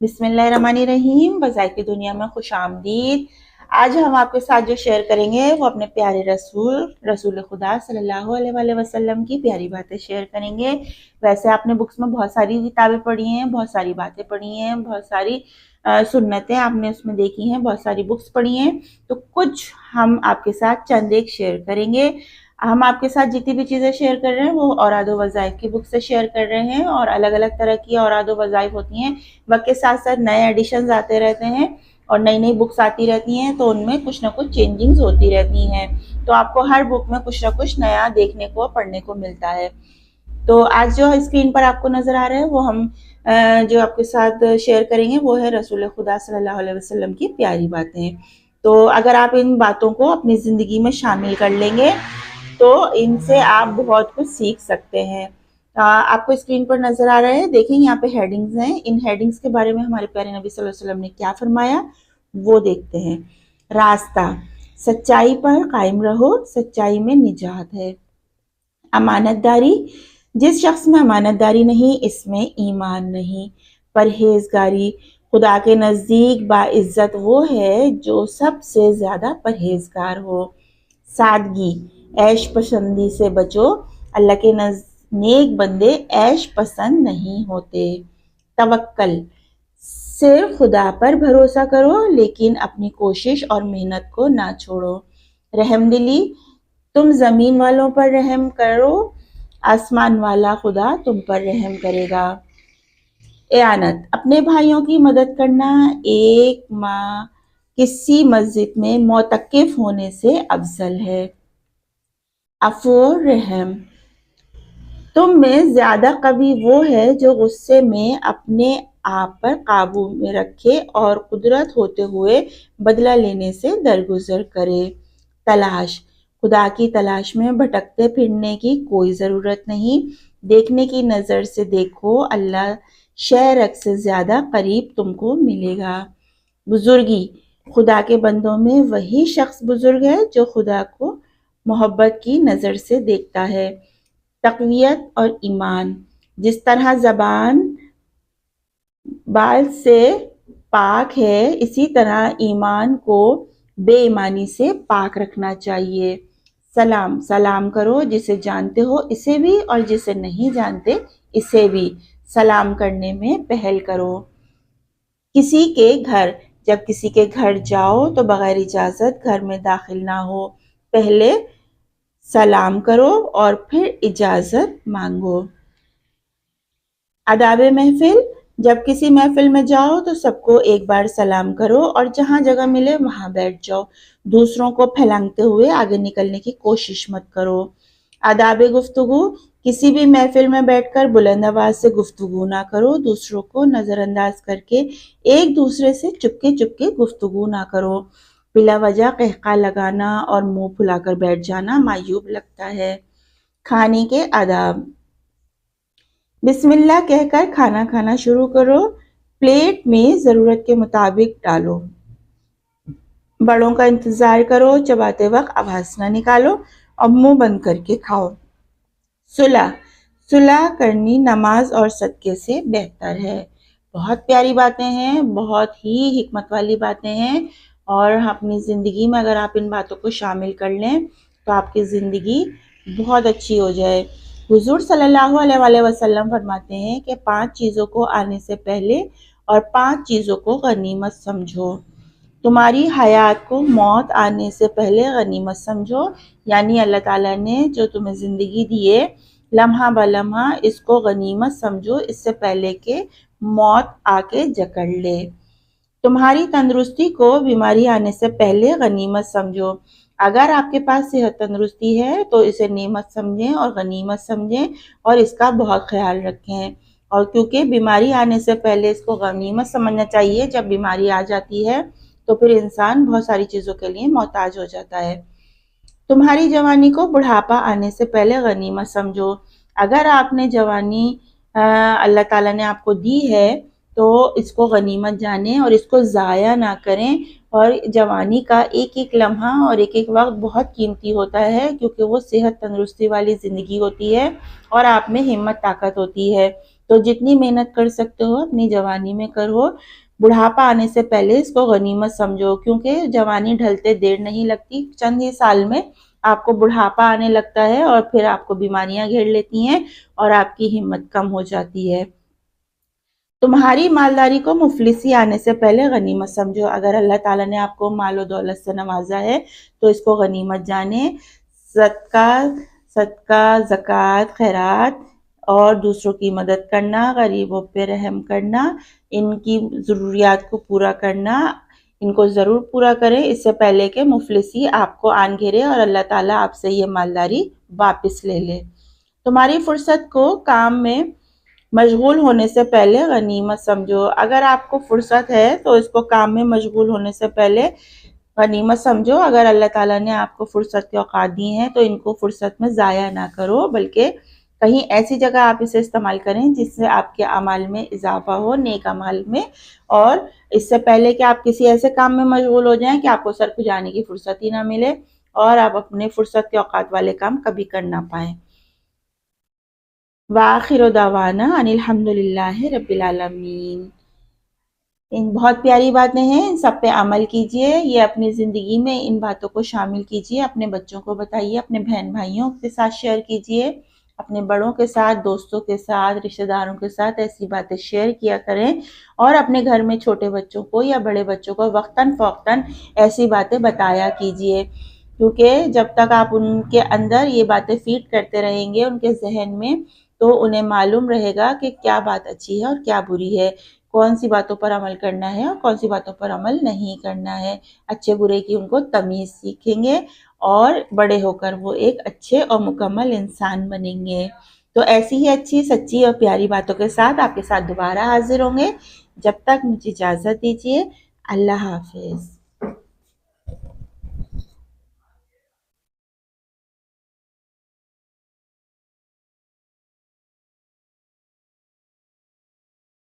بسم اللہ الرحمن الرحیم، بذائقہ دنیا میں خوش آمدید۔ آج ہم آپ کے ساتھ جو شیئر کریں گے وہ اپنے پیارے رسول خدا صلی اللہ علیہ وآلہ وسلم کی پیاری باتیں شیئر کریں گے۔ ویسے آپ نے بکس میں بہت ساری کتابیں پڑھی ہیں، بہت ساری باتیں پڑھی ہیں، بہت ساری سنتیں آپ نے اس میں دیکھی ہیں، بہت ساری بکس پڑھی ہیں، تو کچھ ہم آپ کے ساتھ چند ایک شیئر کریں گے۔ ہم آپ کے ساتھ جتنی بھی چیزیں شیئر کر رہے ہیں وہ اوراد و وظائف کی بک سے شیئر کر رہے ہیں، اور الگ الگ طرح کی اوراد و وظائف ہوتی ہیں۔ وقت کے ساتھ ساتھ نئے ایڈیشنز آتے رہتے ہیں اور نئی نئی بکس آتی رہتی ہیں، تو ان میں کچھ نہ کچھ چینجنگز ہوتی رہتی ہیں، تو آپ کو ہر بک میں کچھ نہ کچھ نیا دیکھنے کو پڑھنے کو ملتا ہے۔ تو آج جو اسکرین پر آپ کو نظر آ رہا ہے وہ ہم جو آپ کے ساتھ شیئر کریں گے وہ ہے رسول خدا صلی اللہ علیہ وسلم کی پیاری باتیں۔ تو اگر آپ ان باتوں کو اپنی زندگی میں شامل کر لیں گے تو ان سے آپ بہت کچھ سیکھ سکتے ہیں۔ آپ کو اسکرین پر نظر آ رہا ہے، دیکھیں یہاں پہ ہیڈنگز ہیں، ان ہیڈنگز کے بارے میں ہمارے پیارے نبی صلی اللہ علیہ وسلم نے کیا فرمایا وہ دیکھتے ہیں۔ راستہ، سچائی پر قائم رہو، سچائی میں نجات ہے۔ امانت داری، جس شخص میں امانت داری نہیں اس میں ایمان نہیں۔ پرہیزگاری، خدا کے نزدیک باعزت وہ ہے جو سب سے زیادہ پرہیزگار ہو۔ سادگی، عیش پسندی سے بچو، اللہ کے نیک بندے عیش پسند نہیں ہوتے۔ توکل، صرف خدا پر بھروسہ کرو لیکن اپنی کوشش اور محنت کو نہ چھوڑو۔ رحم دلی، تم زمین والوں پر رحم کرو، آسمان والا خدا تم پر رحم کرے گا۔ اعانت، اپنے بھائیوں کی مدد کرنا ایک ماہ کسی مسجد میں معتکف ہونے سے افضل ہے۔ عفو و رحم، تم میں زیادہ قوی وہ ہے جو غصے میں اپنے آپ پر قابو میں رکھے اور قدرت ہوتے ہوئے بدلہ لینے سے درگزر کرے۔ تلاش، خدا کی تلاش میں بھٹکتے پھرنے کی کوئی ضرورت نہیں، دیکھنے کی نظر سے دیکھو، اللہ شہرک سے زیادہ قریب تم کو ملے گا۔ بزرگی، خدا کے بندوں میں وہی شخص بزرگ ہے جو خدا کو محبت کی نظر سے دیکھتا ہے۔ تقویت اور ایمان، جس طرح زبان بال سے پاک ہے اسی طرح ایمان کو بے ایمانی سے پاک رکھنا چاہیے۔ سلام کرو، جسے جانتے ہو اسے بھی اور جسے نہیں جانتے اسے بھی سلام کرنے میں پہل کرو۔ کسی کے گھر، جب کسی کے گھر جاؤ تو بغیر اجازت گھر میں داخل نہ ہو، پہلے سلام کرو اور پھر اجازت مانگو۔ آداب محفل، جب کسی محفل میں جاؤ تو سب کو ایک بار سلام کرو اور جہاں جگہ ملے وہاں بیٹھ جاؤ، دوسروں کو پھیلانگتے ہوئے آگے نکلنے کی کوشش مت کرو۔ آداب گفتگو، کسی بھی محفل میں بیٹھ کر بلند آواز سے گفتگو نہ کرو، دوسروں کو نظر انداز کر کے ایک دوسرے سے چپکے چپکے گفتگو نہ کرو، بلا وجہ قہقہ لگانا اور منہ پھلا کر بیٹھ جانا معیوب لگتا ہے۔ کھانے کے آداب، بسم اللہ کہہ کر کھانا کھانا شروع کرو، پلیٹ میں ضرورت کے مطابق ڈالو، بڑوں کا انتظار کرو، چباتے وقت آواز نہ نکالو اور منہ بند کر کے کھاؤ۔ صلح کرنی نماز اور صدقے سے بہتر ہے۔ بہت پیاری باتیں ہیں، بہت ہی حکمت والی باتیں ہیں، اور اپنی زندگی میں اگر آپ ان باتوں کو شامل کر لیں تو آپ کی زندگی بہت اچھی ہو جائے۔ حضور صلی اللہ علیہ وآلہ وسلم فرماتے ہیں کہ 5 چیزوں کو آنے سے پہلے اور 5 چیزوں کو غنیمت سمجھو۔ تمہاری حیات کو موت آنے سے پہلے غنیمت سمجھو، یعنی اللہ تعالیٰ نے جو تمہیں زندگی دیے لمحہ بلمحہ اس کو غنیمت سمجھو، اس سے پہلے کہ موت آ کے جکڑ لے۔ تمہاری تندرستی کو بیماری آنے سے پہلے غنیمت سمجھو، اگر آپ کے پاس صحت تندرستی ہے تو اسے نعمت سمجھیں اور غنیمت سمجھیں اور اس کا بہت خیال رکھیں، اور کیونکہ بیماری آنے سے پہلے اس کو غنیمت سمجھنا چاہیے، جب بیماری آ جاتی ہے تو پھر انسان بہت ساری چیزوں کے لیے محتاج ہو جاتا ہے۔ تمہاری جوانی کو بڑھاپا آنے سے پہلے غنیمت سمجھو، اگر آپ نے جوانی اللہ تعالیٰ نے آپ کو دی ہے تو اس کو غنیمت جانیں اور اس کو ضائع نہ کریں، اور جوانی کا ایک ایک لمحہ اور ایک ایک وقت بہت قیمتی ہوتا ہے، کیونکہ وہ صحت تندرستی والی زندگی ہوتی ہے اور آپ میں ہمت طاقت ہوتی ہے۔ تو جتنی محنت کر سکتے ہو اپنی جوانی میں کرو، بڑھاپا آنے سے پہلے اس کو غنیمت سمجھو، کیونکہ جوانی ڈھلتے دیر نہیں لگتی، چند ہی سال میں آپ کو بڑھاپا آنے لگتا ہے اور پھر آپ کو بیماریاں گھیر لیتی ہیں اور آپ کی ہمت کم ہو جاتی ہے۔ تمہاری مالداری کو مفلسی آنے سے پہلے غنیمت سمجھو، اگر اللہ تعالیٰ نے آپ کو مال و دولت سے نوازا ہے تو اس کو غنیمت جانے، صدقہ، زکوٰۃ، خیرات اور دوسروں کی مدد کرنا، غریبوں پہ رحم کرنا، ان کی ضروریات کو پورا کرنا، ان کو ضرور پورا کریں اس سے پہلے کہ مفلسی آپ کو آن گھیرے اور اللہ تعالیٰ آپ سے یہ مالداری واپس لے لے۔ تمہاری فرصت کو کام میں مشغول ہونے سے پہلے غنیمت سمجھو، اگر آپ کو فرصت ہے تو اس کو کام میں مشغول ہونے سے پہلے غنیمت سمجھو، اگر اللہ تعالیٰ نے آپ کو فرصت کے اوقات دی ہیں تو ان کو فرصت میں ضائع نہ کرو، بلکہ کہیں ایسی جگہ آپ اسے استعمال کریں جس سے آپ کے اعمال میں اضافہ ہو، نیک اعمال میں، اور اس سے پہلے کہ آپ کسی ایسے کام میں مشغول ہو جائیں کہ آپ کو سر کھجانے کی فرصت ہی نہ ملے اور آپ اپنے فرصت کے اوقات والے کام کبھی کر نہ پائیں۔ وآخر دعوانا ان الحمد للہ رب العالمین۔ ان بہت پیاری باتیں ہیں، ان سب پہ عمل کیجئے، یہ اپنی زندگی میں ان باتوں کو شامل کیجئے، اپنے بچوں کو بتائیے، اپنے بہن بھائیوں کے ساتھ شیئر کیجئے، اپنے بڑوں کے ساتھ، دوستوں کے ساتھ، رشتہ داروں کے ساتھ ایسی باتیں شیئر کیا کریں، اور اپنے گھر میں چھوٹے بچوں کو یا بڑے بچوں کو وقتاً فوقتاً ایسی باتیں بتایا کیجئے، کیونکہ جب تک آپ ان کے اندر یہ باتیں فیڈ کرتے رہیں گے ان کے ذہن میں، تو انہیں معلوم رہے گا کہ کیا بات اچھی ہے اور کیا بری ہے، کون سی باتوں پر عمل کرنا ہے اور کون سی باتوں پر عمل نہیں کرنا ہے، اچھے برے کی ان کو تمیز سیکھیں گے اور بڑے ہو کر وہ ایک اچھے اور مکمل انسان بنیں گے۔ تو ایسی ہی اچھی، سچی اور پیاری باتوں کے ساتھ آپ کے ساتھ دوبارہ حاضر ہوں گے، جب تک مجھے اجازت دیجیے، اللہ حافظ۔